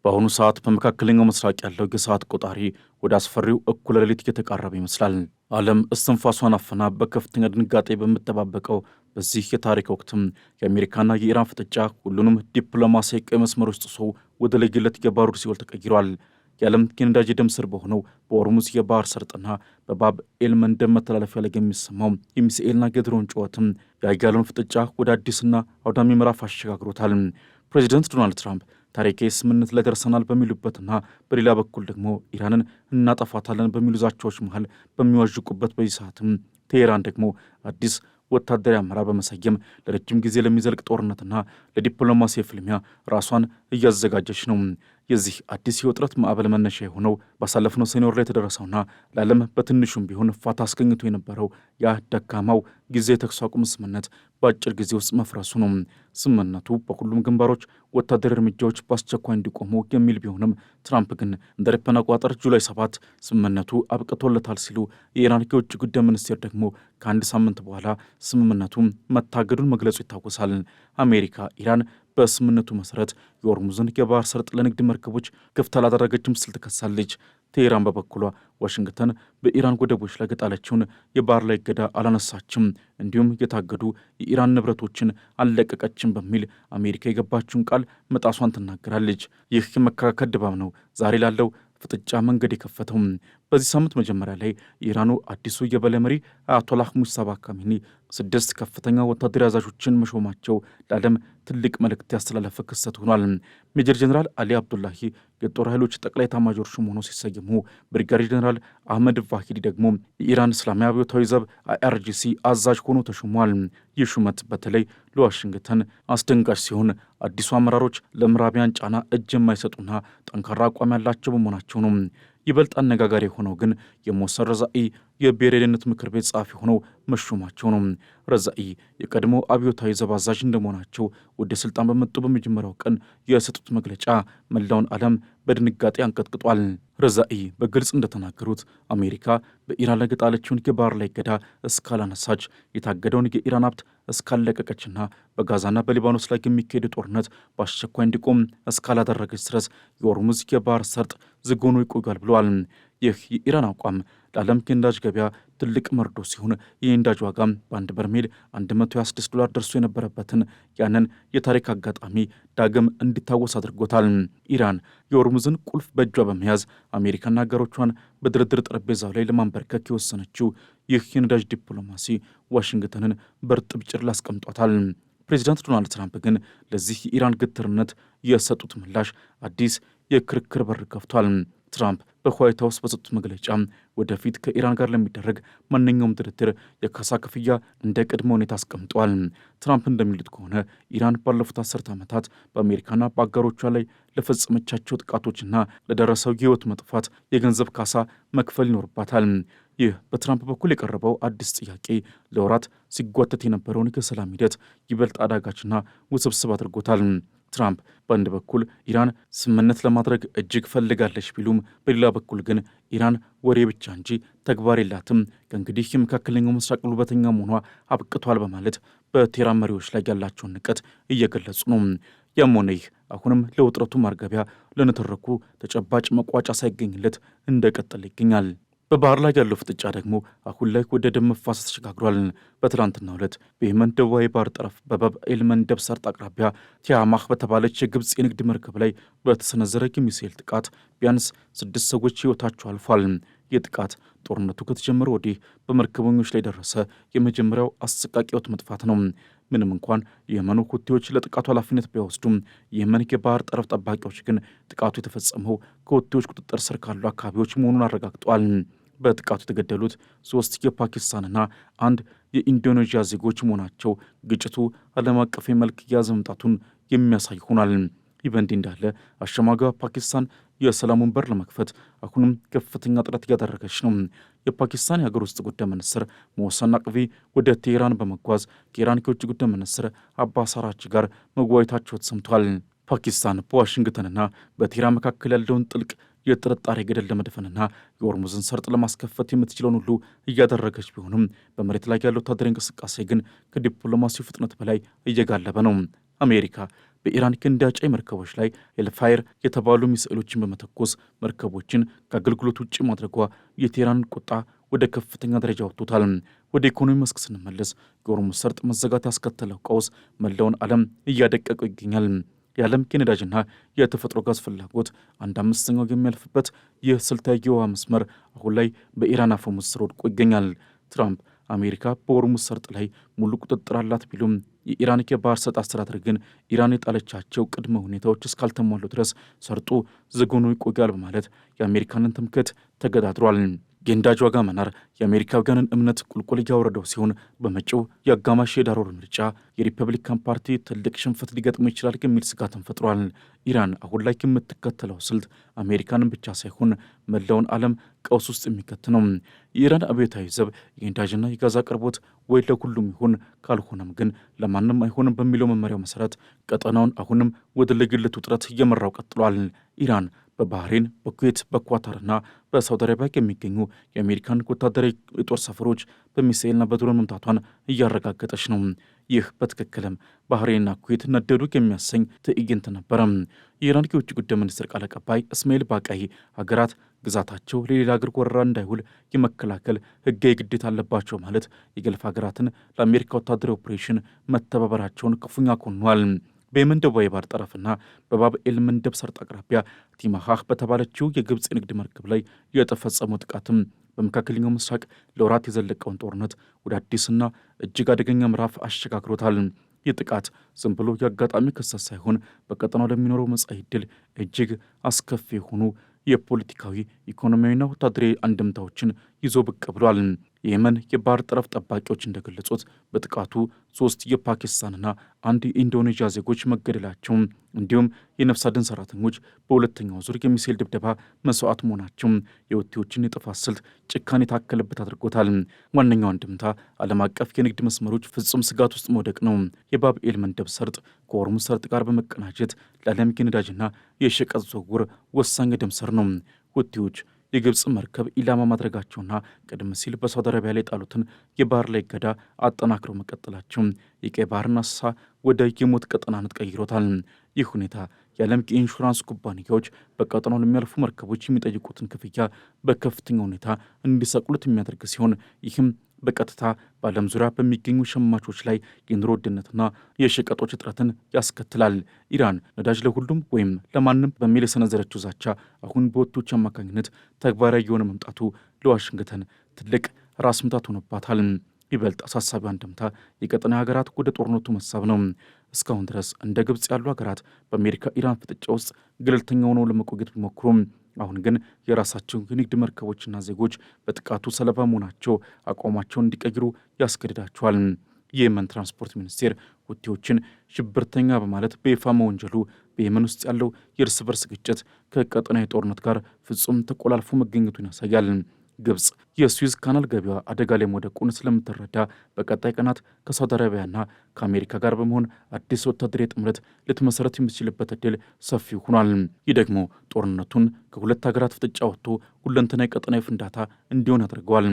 በአሁኑ ሰዓት በመካከለኛው ምስራቅ ያለው የሰዓት ቆጣሪ ወደ አስፈሪው እኩለ ሌሊት እየተቃረበ ይመስላል። ዓለም እስትንፋሷን አፍና በከፍተኛ ድንጋጤ በምትጠባበቀው በዚህ የታሪክ ወቅትም የአሜሪካና የኢራን ፍጥጫ ሁሉንም ዲፕሎማሲያዊ ቀይ መስመሮች ጥሶ ወደ ለየለት የባሩድ ሲኦል ተቀይሯል። የዓለም የነዳጅ ደም ስር በሆነው በሆርሙዝ የባህር ሰርጥና በባብ ኤል መንደብ መተላለፊያ ላይ የሚሰማው የሚሳኤልና የድሮን ጩኸትም የኃያላኑን ፍጥጫ ወደ አዲስና አውዳሚ ምዕራፍ አሸጋግሮታል። ፕሬዚደንት ዶናልድ ትራምፕ ታሪካዊ ስምምነት ላይ ደርሰናል በሚሉበትና በሌላ በኩል ደግሞ ኢራንን እናጠፋታለን በሚሉ ዛቻዎች መሃል በሚዋዥቁበት በዚህ ሰዓትም ቴሄራን ደግሞ አዲስ ወታደራዊ አመራር በመሰየም ለረጅም ጊዜ ለሚዘልቅ ጦርነትና ለዲፕሎማሲያዊ ፍልሚያ ራሷን እያዘጋጀች ነው። የዚህ አዲስ የውጥረት ማዕበል መነሻ የሆነው ባሳለፍነው ሰኔ ወር ላይ የተደረሰውና ለዓለም በትንሹም ቢሆን ፋታ አስገኝቶ የነበረው ያ ደካማው ጊዜ የተኩስ አቁም ስምምነት በአጭር ጊዜ ውስጥ መፍረሱ ነው። ስምምነቱ በሁሉም ግንባሮች ወታደራዊ እርምጃዎች በአስቸኳይ እንዲቆሙ የሚል ቢሆንም ትራምፕ ግን እንደ አውሮፓውያን አቆጣጠር ጁላይ 7 ስምምነቱ አብቅቶለታል ሲሉ፣ የኢራን የውጭ ጉዳይ ሚኒስቴር ደግሞ ከአንድ ሳምንት በኋላ ስምምነቱ መታገዱን መግለጹ ይታወሳል። አሜሪካ ኢራን በስምምነቱ መሰረት የሆርሙዝን የባህር ሰርጥ ለንግድ መርከቦች ክፍት አላደረገችም ስትል ትከሳለች። ቴሄራን በበኩሏ ዋሽንግተን በኢራን ወደቦች ላይ የጣለችውን የባህር ላይ እገዳ አላነሳችም፣ እንዲሁም የታገዱ የኢራን ንብረቶችን አልለቀቀችም በሚል አሜሪካ የገባችውን ቃል መጣሷን ትናገራለች። ይህ የመከራከር ድባብ ነው ዛሬ ላለው ፍጥጫ መንገድ የከፈተው። በዚህ ሳምንት መጀመሪያ ላይ የኢራኑ አዲሱ የበላይ መሪ አያቶላህ ሙጅተባ ካሚኒ 6 ከፍተኛ ወታደራዊ አዛዦችን መሾማቸው ለዓለም ትልቅ መልእክት ያስተላለፈ ክስተት ሆኗል። ሜጀር ጀኔራል አሊ አብዱላሂ የጦር ኃይሎች ጠቅላይ ኤታማዦር ሹም ሆነው ሲሰየሙ፣ ብሪጋዴር ጀኔራል አህመድ ቫሂዲ ደግሞ የኢራን እስላማዊ አብዮታዊ ዘብ IRGC አዛዥ ሆኖ ተሾሟል። ይህ ሹመት በተለይ ለዋሽንግተን አስደንጋጭ ሲሆን አዲሱ አመራሮች ለምዕራቢያን ጫና እጅ የማይሰጡና ጠንካራ አቋም ያላቸው በመሆናቸው ነው። ይበልጥ አነጋጋሪ የሆነው ግን የሞሰድ ረዛኢ የብሔራዊ ደህንነት ምክር ቤት ጸሐፊ ሆነው መሾማቸው ነው። ረዛኢ የቀድሞ አብዮታዊ ዘብ አዛዥ እንደመሆናቸው ወደ ስልጣን በመጡ በመጀመሪያው ቀን የሰጡት መግለጫ መላውን ዓለም በድንጋጤ አንቀጥቅጧል። ረዛኢ በግልጽ እንደተናገሩት አሜሪካ በኢራን ላይ የጣለችውን የባህር ላይ እገዳ እስካላነሳች፣ የታገደውን የኢራን ሀብት እስካለቀቀችና በጋዛና በሊባኖስ ላይ የሚካሄድ ጦርነት በአስቸኳይ እንዲቆም እስካላደረገች ድረስ የሆርሙዝ የባህር ሰርጥ ዝግ ሆኖ ይቆያል ብለዋል። ይህ የኢራን አቋም ለዓለም የነዳጅ ገበያ ትልቅ መርዶ ሲሆን የነዳጅ ዋጋ በአንድ በርሜል $126 ደርሶ የነበረበትን ያንን የታሪክ አጋጣሚ ዳግም እንዲታወስ አድርጎታል። ኢራን የሆርሙዝን ቁልፍ በእጇ በመያዝ አሜሪካና ሀገሮቿን በድርድር ጠረጴዛው ላይ ለማንበርከክ የወሰነችው ይህ የነዳጅ ዲፕሎማሲ ዋሽንግተንን በእርጥብ ጭር ላስቀምጧታል። ፕሬዚዳንት ዶናልድ ትራምፕ ግን ለዚህ የኢራን ግትርነት የሰጡት ምላሽ አዲስ የክርክር በር ከፍቷል። ትራምፕ በዋይት ሀውስ በሰጡት መግለጫ ወደፊት ከኢራን ጋር ለሚደረግ ማንኛውም ድርድር የካሳ ክፍያ እንደ ቅድመ ሁኔታ አስቀምጠዋል። ትራምፕ እንደሚሉት ከሆነ ኢራን ባለፉት 10 ዓመታት በአሜሪካና በአጋሮቿ ላይ ለፈጸመቻቸው ጥቃቶችና ለደረሰው የህይወት መጥፋት የገንዘብ ካሳ መክፈል ይኖርባታል። ይህ በትራምፕ በኩል የቀረበው አዲስ ጥያቄ ለወራት ሲጓተት የነበረውን የሰላም ሂደት ይበልጥ አዳጋችና ውስብስብ አድርጎታል። ትራምፕ በአንድ በኩል ኢራን ስምምነት ለማድረግ እጅግ ፈልጋለች ቢሉም በሌላ በኩል ግን ኢራን ወሬ ብቻ እንጂ ተግባር የላትም፣ ከእንግዲህ የመካከለኛው ምስራቅ ጉልበተኛ መሆኗ አብቅቷል በማለት በቴህራን መሪዎች ላይ ያላቸውን ንቀት እየገለጹ ነው። ያም ሆነ ይህ አሁንም ለውጥረቱ ማርገቢያ ለንትርኩ ተጨባጭ መቋጫ ሳይገኝለት እንደቀጠለ ይገኛል። በባህር ላይ ያለው ፍጥጫ ደግሞ አሁን ላይ ወደ ደም መፋሰስ ተሸጋግሯል። በትላንትናው ዕለት በየመን ደቡባዊ ባህር ጠረፍ በባብ ኤል መንደብ ሰርጥ አቅራቢያ ቲያማህ በተባለች የግብፅ የንግድ መርከብ ላይ በተሰነዘረ የሚሳኤል ጥቃት ቢያንስ 6 ሰዎች ሕይወታቸው አልፏል። ይህ ጥቃት ጦርነቱ ከተጀመረ ወዲህ በመርከበኞች ላይ ደረሰ የመጀመሪያው አሰቃቂ ሕይወት መጥፋት ነው። ምንም እንኳን የየመኑ ሁቲዎች ለጥቃቱ ኃላፊነት ቢወስዱም የየመን የባህር ጠረፍ ጠባቂዎች ግን ጥቃቱ የተፈጸመው ከሁቲዎች ቁጥጥር ስር ካሉ አካባቢዎች መሆኑን አረጋግጠዋል። በጥቃቱ የተገደሉት 3 የፓኪስታንና 1 የኢንዶኔዥያ ዜጎች መሆናቸው ግጭቱ ዓለም አቀፍ መልክ እየያዘ መምጣቱን የሚያሳይ ሆኗል። ይህ በእንዲህ እንዳለ አሸማጋዋ ፓኪስታን የሰላሙን በር ለመክፈት አሁንም ከፍተኛ ጥረት እያደረገች ነው። የፓኪስታን የሀገር ውስጥ ጉዳይ ሚኒስትር ሞህሰን ናቅቪ ወደ ቴሄራን በመጓዝ ከኢራን የውጭ ጉዳይ ሚኒስትር አባስ አራግቺ ጋር መወያየታቸው ተሰምቷል። ፓኪስታን በዋሽንግተንና በቴሄራን መካከል ያለውን ጥልቅ የጥርጣሬ ገደል ለመድፈንና የሆርሙዝን ሰርጥ ለማስከፈት የምትችለውን ሁሉ እያደረገች ቢሆንም በመሬት ላይ ያለው ወታደራዊ እንቅስቃሴ ግን ከዲፕሎማሲው ፍጥነት በላይ እየጋለበ ነው። አሜሪካ በኢራን ክንዳጫይ መርከቦች ላይ ኤልፋየር የተባሉ ሚሳኤሎችን በመተኮስ መርከቦችን ከአገልግሎት ውጭ ማድረጓ የቴህራንን ቁጣ ወደ ከፍተኛ ደረጃ ወጥቶታል። ወደ ኢኮኖሚ መስክ ስንመለስ የሆርሙዝ ሰርጥ መዘጋት ያስከተለው ቀውስ መላውን ዓለም እያደቀቀው ይገኛል። የዓለም የነዳጅና የተፈጥሮ ጋዝ ፍላጎት 1/5 የሚያልፍበት ይህ ስልታዊ የውሃ መስመር አሁን ላይ በኢራን አፈሙዝ ስር ወድቆ ይገኛል። ትራምፕ አሜሪካ በሆርሙዝ ሰርጥ ላይ ሙሉ ቁጥጥር አላት ቢሉም የኢራን የባህር ሰርጥ አስተዳደር ግን ኢራን የጣለቻቸው ቅድመ ሁኔታዎች እስካልተሟሉ ድረስ ሰርጡ ዝግ ሆኖ ይቆያል በማለት የአሜሪካንን ትምክህት ተገዳድሯል። የነዳጅ ዋጋ መናር የአሜሪካውያንን እምነት ቁልቁል እያወረደው ሲሆን በመጪው የአጋማሽ የዳር ወር ምርጫ የሪፐብሊካን ፓርቲ ትልቅ ሽንፈት ሊገጥመው ይችላል የሚል ስጋትን ፈጥሯል። ኢራን አሁን ላይ የምትከተለው ስልት አሜሪካንን ብቻ ሳይሆን መላውን ዓለም ቀውስ ውስጥ የሚከት ነው። የኢራን አብዮታዊ ዘብ የነዳጅና የጋዝ አቅርቦት ወይ ለሁሉም ይሁን ካልሆነም ግን ለማንም አይሆንም በሚለው መመሪያው መሰረት ቀጠናውን አሁንም ወደ ለግለት ውጥረት እየመራው ቀጥሏል። ኢራን በባህሬን፣ በኩዌት፣ በኳታርና በሳውዲ አረቢያ የሚገኙ የአሜሪካን ወታደራዊ የጦር ሰፈሮች በሚሳኤልና በድሮን መምታቷን እያረጋገጠች ነው። ይህ በትክክልም ባህሬንና ኩዌት ነደዱ የሚያሰኝ ትዕይንት ነበረ። የኢራን የውጭ ጉዳይ ሚኒስትር ቃል አቀባይ እስማኤል ባቃይ ሀገራት ግዛታቸው ለሌላ አገር ወረራ እንዳይውል የመከላከል ሕጋዊ ግዴታ አለባቸው ማለት የገልፍ ሀገራትን ለአሜሪካ ወታደራዊ ኦፕሬሽን መተባበራቸውን ክፉኛ ኮንኗል። በየመን ደቡባዊ ባህር ጠረፍና በባብ ኤል መንደብ ሰርጥ አቅራቢያ ቲማሃህ በተባለችው የግብፅ የንግድ መርከብ ላይ የተፈጸመው ጥቃትም በመካከለኛው ምስራቅ ለወራት የዘለቀውን ጦርነት ወደ አዲስና እጅግ አደገኛ ምዕራፍ አሸጋግሮታል። ይህ ጥቃት ዝም ብሎ የአጋጣሚ ክስተት ሳይሆን በቀጠናው ለሚኖረው መጻኢ ዕድል እጅግ አስከፊ የሆኑ የፖለቲካዊ ኢኮኖሚያዊና ወታደራዊ አንድምታዎችን ይዞ ብቅ ብሏል። የየመን የባህር ጠረፍ ጠባቂዎች እንደገለጹት በጥቃቱ 3 የፓኪስታንና 1 የኢንዶኔዥያ ዜጎች መገደላቸው እንዲሁም የነፍስ አድን ሰራተኞች በሁለተኛው ዙር የሚሳኤል ድብደባ መስዋዕት መሆናቸው የሁቲዎችን የጥፋት ስልት ጭካኔ የታከለበት አድርጎታል። ዋነኛው አንድምታ ዓለም አቀፍ የንግድ መስመሮች ፍጹም ስጋት ውስጥ መውደቅ ነው። የባብ ኤል መንደብ ሰርጥ ከሆርሙዝ ሰርጥ ጋር በመቀናጀት ለዓለም የነዳጅና የሸቀጥ ዝውውር ወሳኝ የደም ስር ነው። ሁቲዎች የግብፅ መርከብ ኢላማ ማድረጋቸውና ቀደም ሲል በሳውዲ አረቢያ ላይ ጣሉትን የባህር ላይ እገዳ አጠናክረው መቀጠላቸው የቀይ ባህርን አሳ ወደ የሞት ቀጠናነት ቀይሮታል። ይህ ሁኔታ የዓለም የኢንሹራንስ ኩባንያዎች በቀጠናው ለሚያልፉ መርከቦች የሚጠይቁትን ክፍያ በከፍተኛ ሁኔታ እንዲሰቅሉት የሚያደርግ ሲሆን ይህም በቀጥታ በዓለም ዙሪያ በሚገኙ ሸማቾች ላይ የኑሮ ውድነትና የሸቀጦች እጥረትን ያስከትላል። ኢራን ነዳጅ ለሁሉም ወይም ለማንም በሚል የሰነዘረችው ዛቻ አሁን በሁቲዎች አማካኝነት ተግባራዊ የሆነ መምጣቱ ለዋሽንግተን ትልቅ ራስ ምታት ሆኖባታል። ይበልጥ አሳሳቢ አንድምታ የቀጠና ሀገራት ወደ ጦርነቱ መሳብ ነው። እስካሁን ድረስ እንደ ግብፅ ያሉ ሀገራት በአሜሪካ ኢራን ፍጥጫ ውስጥ ገለልተኛ ሆነው ለመቆየት ቢሞክሩም አሁን ግን የራሳቸው የንግድ መርከቦችና ዜጎች በጥቃቱ ሰለባ መሆናቸው አቋማቸውን እንዲቀይሩ ያስገድዳቸዋል። የየመን ትራንስፖርት ሚኒስቴር ሁቲዎችን ሽብርተኛ በማለት በይፋ መወንጀሉ በየመን ውስጥ ያለው የእርስ በርስ ግጭት ከቀጠናዊ ጦርነት ጋር ፍጹም ተቆላልፎ መገኘቱን ያሳያል። ግብፅ የስዊዝ ካናል ገቢዋ አደጋ ላይ መውደቁን ስለምትረዳ በቀጣይ ቀናት ከሳውዲ አረቢያና ከአሜሪካ ጋር በመሆን አዲስ ወታደራዊ ጥምረት ልትመሰረት የምትችልበት እድል ሰፊ ሆኗል። ይህ ደግሞ ጦርነቱን ከሁለት ሀገራት ፍጥጫ ወጥቶ ሁለንተናዊ ቀጠናዊ ፍንዳታ እንዲሆን ያደርገዋል።